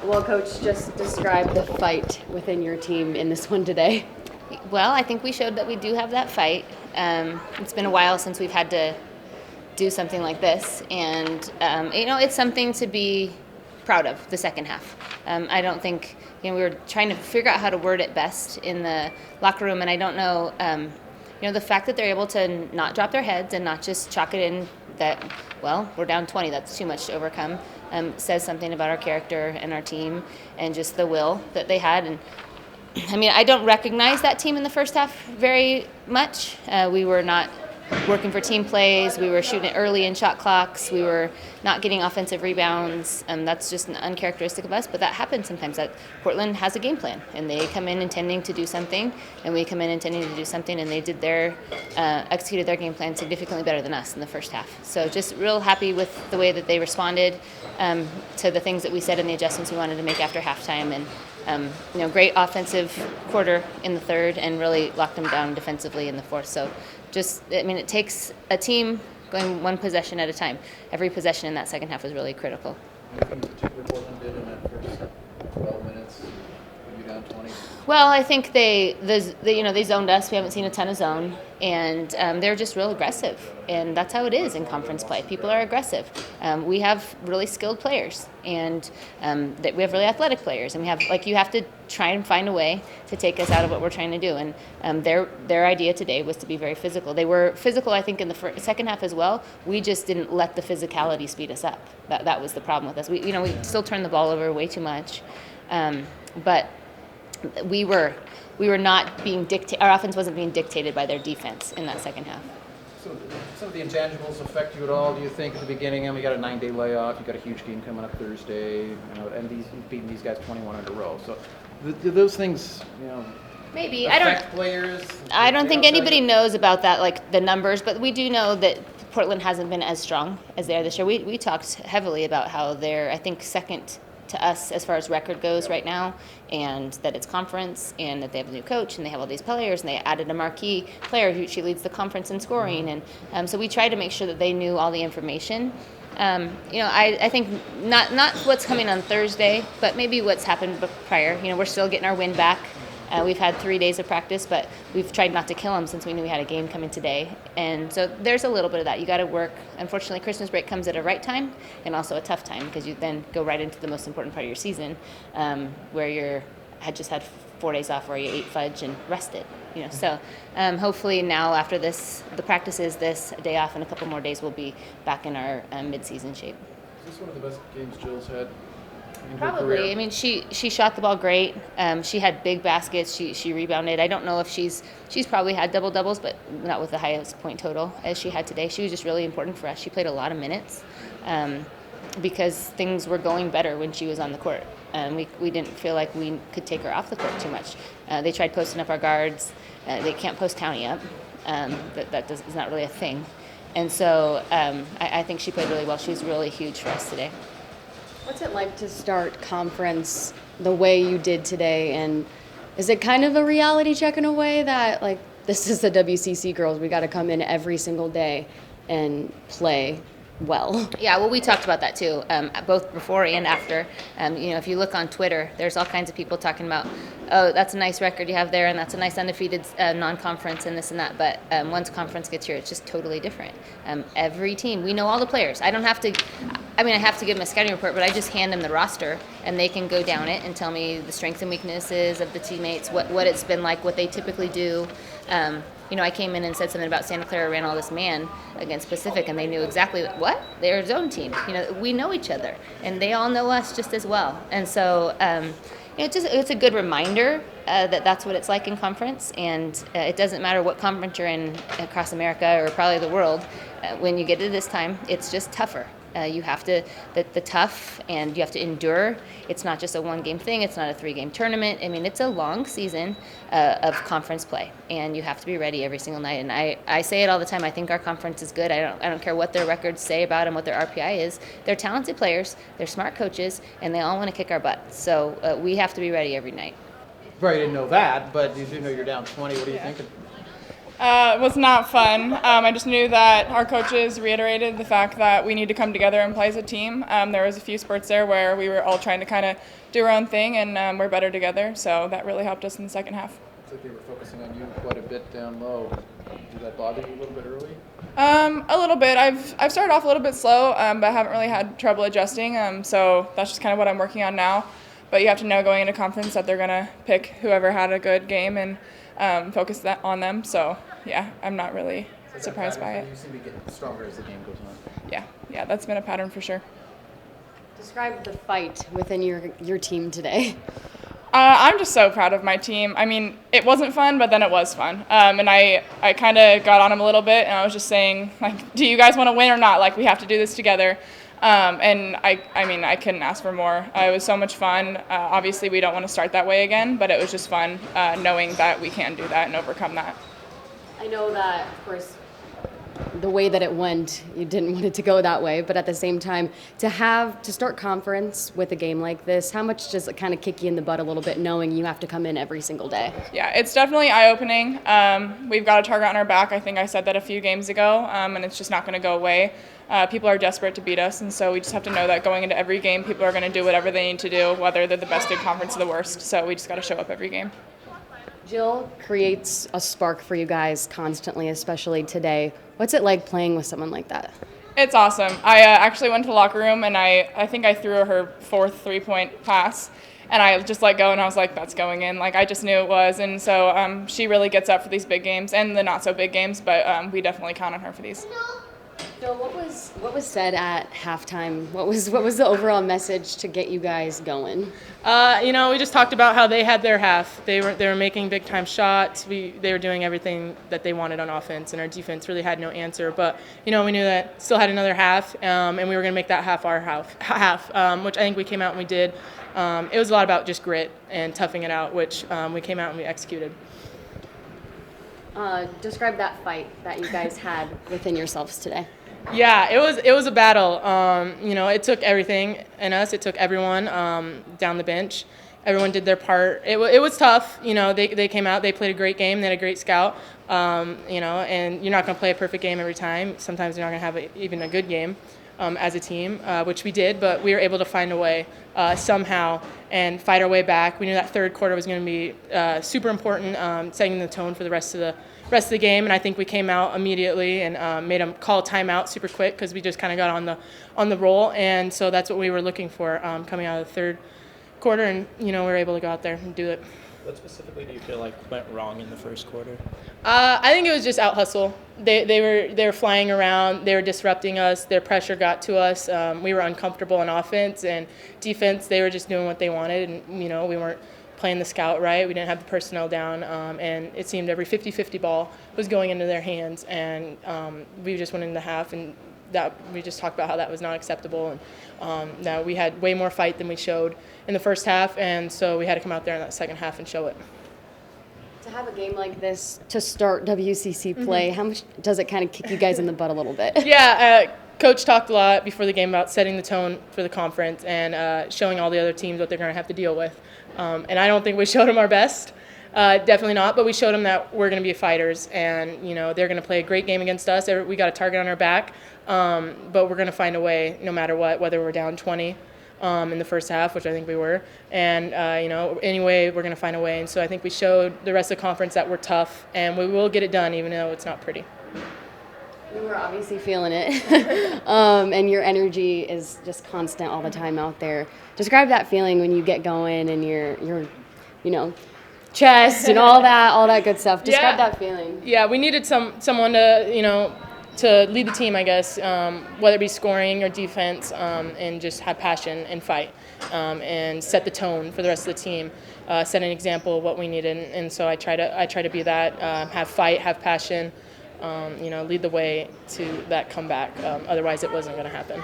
Well, Coach, just describe the fight within your team in this one today. Well, I think we showed that we do have that fight. It's been a while since we've had to do something like this, and it's something to be proud of. The second half, I don't think we were trying to figure out how to word it best in the locker room, and I don't know. The fact that they're able to not drop their heads and not just chalk it in that, well, we're down 20, that's too much to overcome, says something about our character and our team and just the will that they had. And I don't recognize that team in the first half very much. We were not working for team plays. We were shooting it early in shot clocks. We were not getting offensive rebounds. That's just uncharacteristic of us, but that happens sometimes. That Portland has a game plan, and they come in intending to do something, and we come in intending to do something, and they did executed their game plan significantly better than us in the first half. So just real happy with the way that they responded to the things that we said and the adjustments we wanted to make after halftime, and great offensive quarter in the third, and really locked them down defensively in the fourth. So it takes a team going one possession at a time. Every possession in that second half was really critical. Anything particular Portland did in that first 12 minutes when you're down 20? Well, I think they zoned us. We haven't seen a ton of zone, and they're just real aggressive, and that's how it is in conference play. People are aggressive. We have really skilled players, and we have really athletic players, and you have to try and find a way to take us out of what we're trying to do. And their idea today was to be very physical. They were physical, I think, in the second half as well. We just didn't let the physicality speed us up. That was the problem with us. We still turned the ball over way too much, but we were not being dictated. Our offense wasn't being dictated by their defense in that second half. So some of the intangibles affect you at all, do you think, at the beginning? We got a 9-day layoff. You got a huge game coming up Thursday, and you've beaten these guys 21 in a row. So do those things, maybe affect players? I don't think anybody knows about that, like the numbers, but we do know that Portland hasn't been as strong as they are this year. We talked heavily about how they're, I think, second to us as far as record goes right now, and that it's conference, and that they have a new coach, and they have all these players, and they added a marquee player who she leads the conference in scoring, and so we tried to make sure that they knew all the information. I think not what's coming on Thursday, but maybe what's happened prior. We're still getting our wind back. We've had 3 days of practice, but we've tried not to kill them since we knew we had a game coming today. And so there's a little bit of that. You got to work. Unfortunately, Christmas break comes at a right time and also a tough time, because you then go right into the most important part of your season, where you had just had 4 days off where you ate fudge and rested. So hopefully now after this, the practice is this day off, and a couple more days we'll be back in our mid-season shape. Is this one of the best games Jill's had? Probably. She shot the ball great. She had big baskets. She rebounded. I don't know if she's probably had double doubles, but not with the highest point total as she had today. She was just really important for us. She played a lot of minutes because things were going better when she was on the court. We didn't feel like we could take her off the court too much. They tried posting up our guards. They can't post County up. Is not really a thing. And so I think she played really well. She was really huge for us today. What's it like to start conference the way you did today? And is it kind of a reality check in a way that, like, this is the WCC girls, we got to come in every single day and play well? Yeah, well, we talked about that too, both before and after. If you look on Twitter, there's all kinds of people talking about, oh, that's a nice record you have there, and that's a nice undefeated non-conference and this and that. But once conference gets here, it's just totally different. Every team, we know all the players. I have to give them a scouting report, but I just hand them the roster, and they can go down it and tell me the strengths and weaknesses of the teammates, what it's been like, what they typically do. I came in and said something about Santa Clara ran all this man against Pacific, and they knew exactly what? They're a zone team. We know each other, and they all know us just as well. And so it's a good reminder that that's what it's like in conference, and it doesn't matter what conference you're in across America or probably the world. When you get to this time, it's just tougher. You have to, the tough, and you have to endure. It's not just a one-game thing. It's not a 3-game tournament. It's a long season of conference play, and you have to be ready every single night. And I say it all the time. I think our conference is good. I don't care what their records say about them, what their RPI is. They're talented players. They're smart coaches, and they all want to kick our butt. So we have to be ready every night. Probably didn't know that, but you do know you're down 20. What are you thinking? It was not fun. I just knew that our coaches reiterated the fact that we need to come together and play as a team. There was a few spurts there where we were all trying to kind of do our own thing, and we're better together. So that really helped us in the second half. Looks like they were focusing on you quite a bit down low. Did that bother you a little bit early? A little bit. I've started off a little bit slow, but I haven't really had trouble adjusting. So that's just kind of what I'm working on now. But you have to know going into conference that they're going to pick whoever had a good game and focus that on them. So, yeah, I'm not really surprised by it. You seem to be getting stronger as the game goes on. Yeah, that's been a pattern for sure. Describe the fight within your team today. I'm just so proud of my team. I mean, it wasn't fun, but then it was fun. And I kind of got on them a little bit, and I was just saying, like, do you guys want to win or not? Like, we have to do this together. And I mean, I couldn't ask for more. It was so much fun. Obviously, we don't want to start that way again, but it was just fun knowing that we can do that and overcome that. I know that, of course, the way that it went, you didn't want it to go that way, but at the same time, to start conference with a game like this, how much does it kind of kick you in the butt a little bit knowing you have to come in every single day? Yeah, it's definitely eye-opening. We've got a target on our back. I think I said that a few games ago, and it's just not going to go away. People are desperate to beat us, and so we just have to know that going into every game, people are going to do whatever they need to do, whether they're the best in conference or the worst. So we just got to show up every game. Jill creates a spark for you guys constantly, especially today. What's it like playing with someone like that? It's awesome. I actually went to the locker room, and I think I threw her fourth three-point pass, and I just let go, and I was like, that's going in. Like, I just knew it was, and so she really gets up for these big games and the not-so-big games, but we definitely count on her for these. Jill, what was said at halftime? What was the overall message to get you guys going? We just talked about how they had their half. They were making big time shots. They were doing everything that they wanted on offense, and our defense really had no answer. But we knew that still had another half, and we were going to make that half our half, which I think we came out and we did. It was a lot about just grit and toughing it out, which we came out and we executed. Describe that fight that you guys had within yourselves today. Yeah, it was a battle. It took everything in us. It took everyone down the bench. Everyone did their part. It was tough. They came out. They played a great game. They had a great scout. And you're not going to play a perfect game every time. Sometimes you're not going to have even a good game as a team, which we did. But we were able to find a way somehow and fight our way back. We knew that third quarter was going to be super important, setting the tone for the rest of the game, and I think we came out immediately and made them call timeout super quick because we just kind of got on the roll, and so that's what we were looking for coming out of the third quarter, and we were able to go out there and do it. What specifically do you feel like went wrong in the first quarter? I think it was just out hustle. They were flying around. They were disrupting us. Their pressure got to us. We were uncomfortable on offense and defense. They were just doing what they wanted, and we weren't playing the scout right. We didn't have the personnel down, and it seemed every 50-50 ball was going into their hands, and we just went into the half, and that we just talked about how that was not acceptable, and that we had way more fight than we showed in the first half, and so we had to come out there in that second half and show it. To have a game like this to start WCC play, how much does it kind of kick you guys in the butt a little bit? Yeah, Coach talked a lot before the game about setting the tone for the conference and showing all the other teams what they're going to have to deal with. And I don't think we showed them our best, definitely not, but we showed them that we're going to be fighters, and they're going to play a great game against us. We got a target on our back, but we're going to find a way no matter what, whether we're down 20 in the first half, which I think we were, and anyway, we're going to find a way. And so I think we showed the rest of the conference that we're tough, and we will get it done even though it's not pretty. You were obviously feeling it, and your energy is just constant all the time out there. Describe that feeling when you get going and your chest and all that good stuff. Describe that feeling. Yeah, we needed someone to lead the team, I guess, whether it be scoring or defense, and just have passion and fight, and set the tone for the rest of the team, set an example of what we needed, and so I try to be that, have fight, have passion. Lead the way to that comeback. Otherwise, it wasn't going to happen.